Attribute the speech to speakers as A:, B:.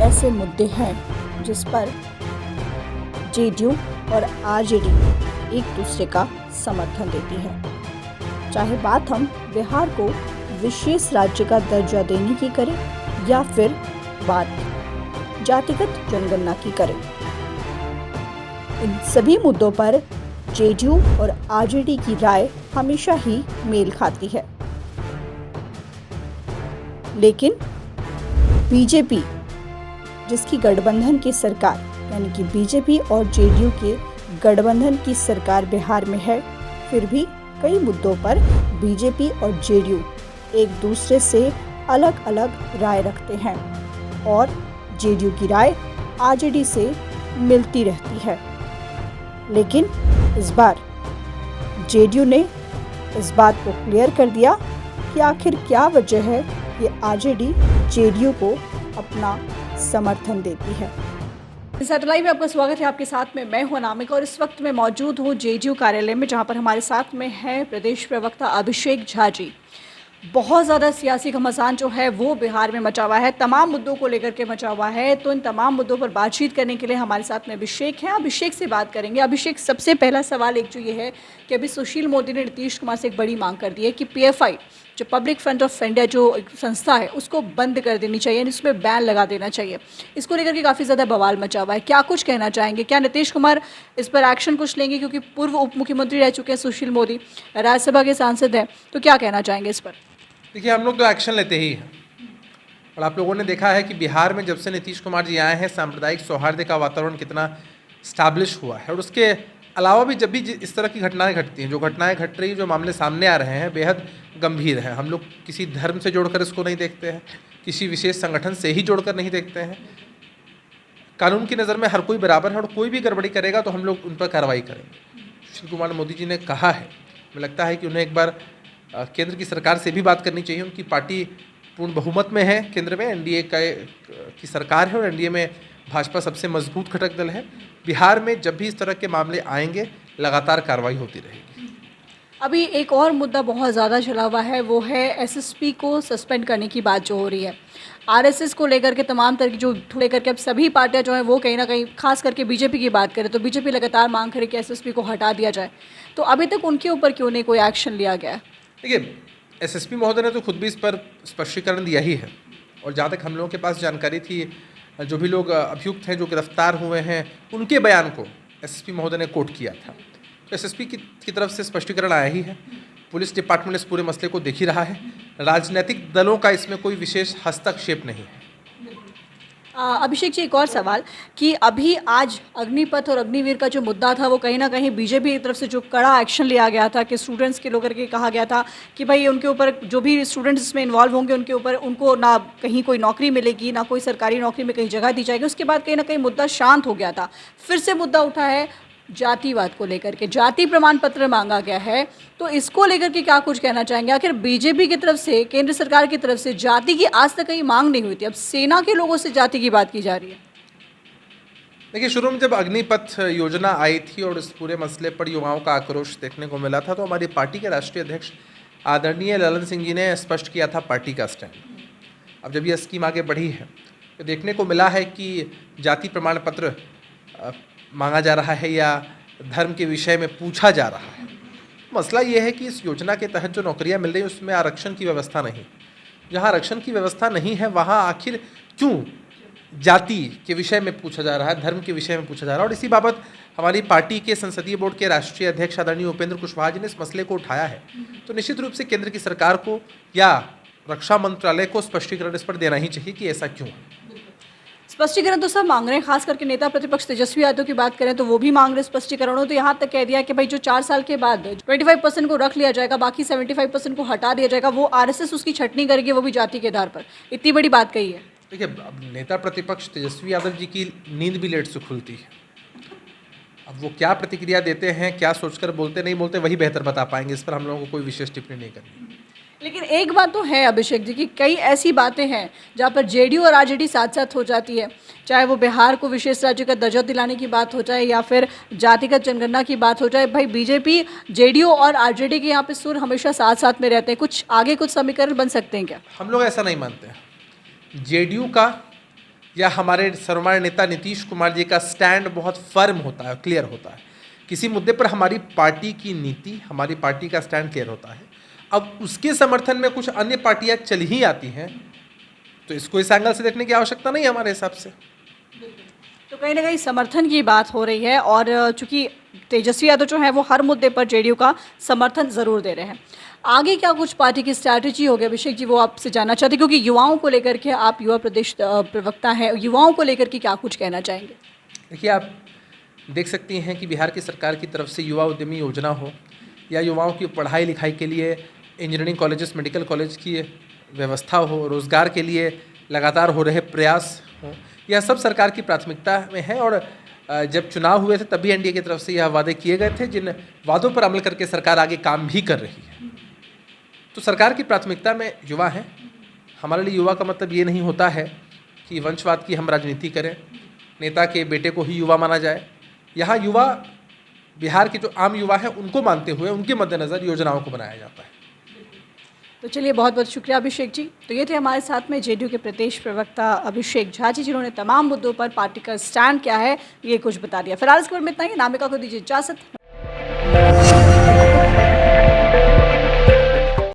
A: ऐसे मुद्दे हैं जिस पर जेडीयू और आरजेडी एक दूसरे का समर्थन देती है। चाहे बात हम बिहार को विशेष राज्य का दर्जा देने की करें या फिर बात जातिगत जनगणना की करें, इन सभी मुद्दों पर जेडीयू और आरजेडी की राय हमेशा ही मेल खाती है। लेकिन बीजेपी, जिसकी गठबंधन की सरकार यानी कि बीजेपी और जेडीयू के गठबंधन की सरकार बिहार में है, फिर भी कई मुद्दों पर बीजेपी और जेडीयू एक दूसरे से अलग अलग राय रखते हैं और जेडीयू की राय आरजेडी से मिलती रहती है। लेकिन इस बार जेडीयू ने इस बात को क्लियर कर दिया कि आखिर क्या वजह है कि आरजेडी जेडीयू को अपना समर्थन देती है। सैटेलाइट में आपका स्वागत है। आपके साथ में मैं हूं अनामिका और इस वक्त मैं मौजूद हूं जेडीयू कार्यालय में, जहां पर हमारे साथ में है प्रदेश प्रवक्ता अभिषेक झा जी। बहुत ज़्यादा सियासी घमासान जो है वो बिहार में मचा हुआ है, तमाम मुद्दों को लेकर के मचा हुआ है। तो इन तमाम मुद्दों पर बातचीत करने के लिए हमारे साथ में अभिषेक हैं। अभिषेक से बात करेंगे। अभिषेक, सबसे पहला सवाल एक जो ये है कि अभी सुशील मोदी ने नीतीश कुमार से एक बड़ी मांग कर दी है कि पीएफआई जो पब्लिक फ्रंट ऑफ इंडिया जो संस्था है उसको बंद कर देनी चाहिए, इसमें बैन लगा देना चाहिए। इसको लेकर के काफ़ी ज़्यादा बवाल मचा हुआ है। क्या कुछ कहना चाहेंगे? क्या नीतीश कुमार इस पर एक्शन कुछ लेंगे? क्योंकि पूर्व उप मुख्यमंत्री रह चुके हैं सुशील मोदी, राज्यसभा के सांसद हैं, तो क्या कहना चाहेंगे इस पर?
B: देखिए, हम लोग तो एक्शन लेते ही हैं और आप लोगों ने देखा है कि बिहार में जब से नीतीश कुमार जी आए हैं, सांप्रदायिक सौहार्द का वातावरण कितना स्टैब्लिश हुआ है। और उसके अलावा भी जब भी इस तरह की घटनाएं घटती हैं, जो घटनाएं घट रही, जो मामले सामने आ रहे हैं, बेहद गंभीर हैं। हम लोग किसी धर्म से जोड़कर इसको नहीं देखते हैं, किसी विशेष संगठन से ही जोड़कर नहीं देखते हैं। कानून की नज़र में हर कोई बराबर है और कोई भी गड़बड़ी करेगा तो हम लोग उन पर कार्रवाई करेंगे। सुशील कुमार मोदी जी ने कहा है, मुझे लगता है कि उन्हें एक बार केंद्र की सरकार से भी बात करनी चाहिए। उनकी पार्टी पूर्ण बहुमत में है, केंद्र में एनडीए की सरकार है और एनडीए में भाजपा सबसे मजबूत घटक दल है। बिहार में जब भी इस तरह के मामले आएंगे, लगातार कार्रवाई होती रहेगी।
A: अभी एक और मुद्दा बहुत ज़्यादा चला हुआ है, वो है एसएसपी को सस्पेंड करने की बात जो हो रही है। आरएसएस को लेकर के तमाम तरह की जो लेकर के अब सभी पार्टियां जो हैं वो कहीं ना कहीं, खास करके बीजेपी की बात करें तो बीजेपी लगातार मांग करे कि एसएसपी को हटा दिया जाए। तो अभी तक उनके ऊपर क्यों नहीं कोई एक्शन लिया गया है?
B: देखिए, एसएसपी महोदय ने तो खुद भी इस पर स्पष्टीकरण दिया ही है और जहाँ तक हम लोगों के पास जानकारी थी, जो भी लोग अभियुक्त हैं, जो गिरफ्तार हुए हैं, उनके बयान को एसएसपी महोदय ने कोट किया था। तो एसएसपी की तरफ से स्पष्टीकरण आया ही है। पुलिस डिपार्टमेंट इस पूरे मसले को देख ही रहा है। राजनीतिक दलों का इसमें कोई विशेष हस्तक्षेप नहीं है।
A: अभिषेक जी, एक और सवाल कि अभी आज अग्निपथ और अग्निवीर का जो मुद्दा था वो कहीं ना कहीं बीजेपी की तरफ से जो कड़ा एक्शन लिया गया था कि स्टूडेंट्स के लेकर के कहा गया था कि भाई उनके ऊपर जो भी स्टूडेंट्स इसमें इन्वॉल्व होंगे उनके ऊपर उनको ना कहीं कोई नौकरी मिलेगी, ना कोई सरकारी नौकरी में कहीं जगह दी जाएगी। उसके बाद कहीं ना कहीं मुद्दा शांत हो गया था। फिर से मुद्दा उठा है जातिवाद को लेकर के, जाति प्रमाण पत्र मांगा गया है। तो इसको लेकर के क्या कुछ कहना चाहेंगे? आखिर बीजेपी की तरफ से, केंद्र सरकार की तरफ से जाति की आज तक कहीं मांग नहीं हुई थी, अब सेना के लोगों से जाति की बात की जा रही है।
B: देखिए, शुरू में जब अग्निपथ योजना आई थी और इस पूरे मसले पर युवाओं का आक्रोश देखने को मिला था, तो हमारी पार्टी के राष्ट्रीय अध्यक्ष आदरणीय ललन सिंह जी ने स्पष्ट किया था पार्टी का स्टैंड। अब जब यह स्कीम आगे बढ़ी है तो देखने को मिला है कि जाति प्रमाण पत्र मांगा जा रहा है या धर्म के विषय में पूछा जा रहा है। मसला ये है कि इस योजना के तहत जो नौकरियां मिल रही हैं उसमें आरक्षण की व्यवस्था नहीं। जहां आरक्षण की व्यवस्था नहीं है वहां आखिर क्यों जाति के विषय में पूछा जा रहा है, धर्म के विषय में पूछा जा रहा है। और इसी बाबत हमारी पार्टी के संसदीय बोर्ड के राष्ट्रीय अध्यक्ष आदरणीय उपेंद्र कुशवाहा जी ने इस मसले को उठाया है। तो निश्चित रूप से केंद्र की सरकार को या रक्षा मंत्रालय को स्पष्टीकरण इस पर देना ही चाहिए कि ऐसा क्यों है।
A: स्पष्टीकरण तो सब मांग रहे हैं, खास करके नेता प्रतिपक्ष तेजस्वी यादव की बात करें तो वो भी मांग रहे स्पष्टीकरण। तो यहाँ तक कह दिया कि भाई जो 4 साल के बाद 25% को रख लिया जाएगा, बाकी 75% को हटा दिया जाएगा, वो आरएसएस उसकी छटनी करेगी, वो भी जाति के आधार पर। इतनी बड़ी बात कही है।
B: देखिए, अब नेता प्रतिपक्ष तेजस्वी यादव जी की नींद भी लेट से खुलती है। अब वो क्या प्रतिक्रिया देते हैं, क्या सोचकर बोलते नहीं बोलते, वही बेहतर बता पाएंगे। इस पर हम लोगों को कोई विशेष टिप्पणी नहीं करनी।
A: लेकिन एक बात तो है अभिषेक जी कि कई ऐसी बातें हैं जहाँ पर जेडीयू और आरजेडी साथ साथ हो जाती है, चाहे वो बिहार को विशेष राज्य का दर्जा दिलाने की बात हो जाए या फिर जातिगत जनगणना की बात हो जाए। भाई बीजेपी, जेडीयू और आरजेडी के यहाँ पे सुर हमेशा साथ साथ में रहते हैं। कुछ आगे कुछ समीकरण बन सकते हैं क्या?
B: हम लोग ऐसा नहीं मानते हैं। जेडीयू का या हमारे सर्वमान्य नेता नीतीश कुमार जी का स्टैंड बहुत फर्म होता है, क्लियर होता है। किसी मुद्दे पर हमारी पार्टी की नीति, हमारी पार्टी का स्टैंड क्लियर होता है। अब उसके समर्थन में कुछ अन्य पार्टियां चल ही आती हैं, तो इसको इस एंगल से देखने की आवश्यकता नहीं है हमारे हिसाब से।
C: तो कहीं ना कहीं समर्थन की बात हो रही है और चूंकि तेजस्वी यादव जो है वो हर मुद्दे पर जेडीयू का समर्थन ज़रूर दे रहे हैं। आगे क्या कुछ पार्टी की स्ट्रैटेजी होगी अभिषेक जी, वो आपसे जानना चाहते हैं, क्योंकि युवाओं को लेकर के आप युवा प्रदेश प्रवक्ता हैं, युवाओं को लेकर के क्या कुछ कहना चाहेंगे?
B: देखिए, आप देख सकती हैं कि बिहार की सरकार की तरफ से युवा उद्यमी योजना हो या युवाओं की पढ़ाई लिखाई के लिए इंजीनियरिंग कॉलेजेस, मेडिकल कॉलेज की व्यवस्था हो, रोज़गार के लिए लगातार हो रहे प्रयास हो, यह सब सरकार की प्राथमिकता में है। और जब चुनाव हुए थे तभी एनडीए की तरफ से यह वादे किए गए थे, जिन वादों पर अमल करके सरकार आगे काम भी कर रही है। तो सरकार की प्राथमिकता में युवा हैं। हमारे लिए युवा का मतलब ये नहीं होता है कि वंशवाद की हम राजनीति करें, नेता के बेटे को ही युवा माना जाए। यहाँ युवा बिहार के जो आम युवा हैं उनको मानते हुए उनके मद्देनज़र योजनाओं को बनाया जाता है।
C: तो चलिए, बहुत बहुत शुक्रिया अभिषेक जी। तो ये थे हमारे साथ में जेडीयू के प्रदेश प्रवक्ता अभिषेक झा जी, जिन्होंने तमाम मुद्दों पर पार्टी का स्टैंड क्या है ये कुछ बता दिया। फिलहाल इस खबर में इतना ही। नामिका को दीजिए इजाज़त।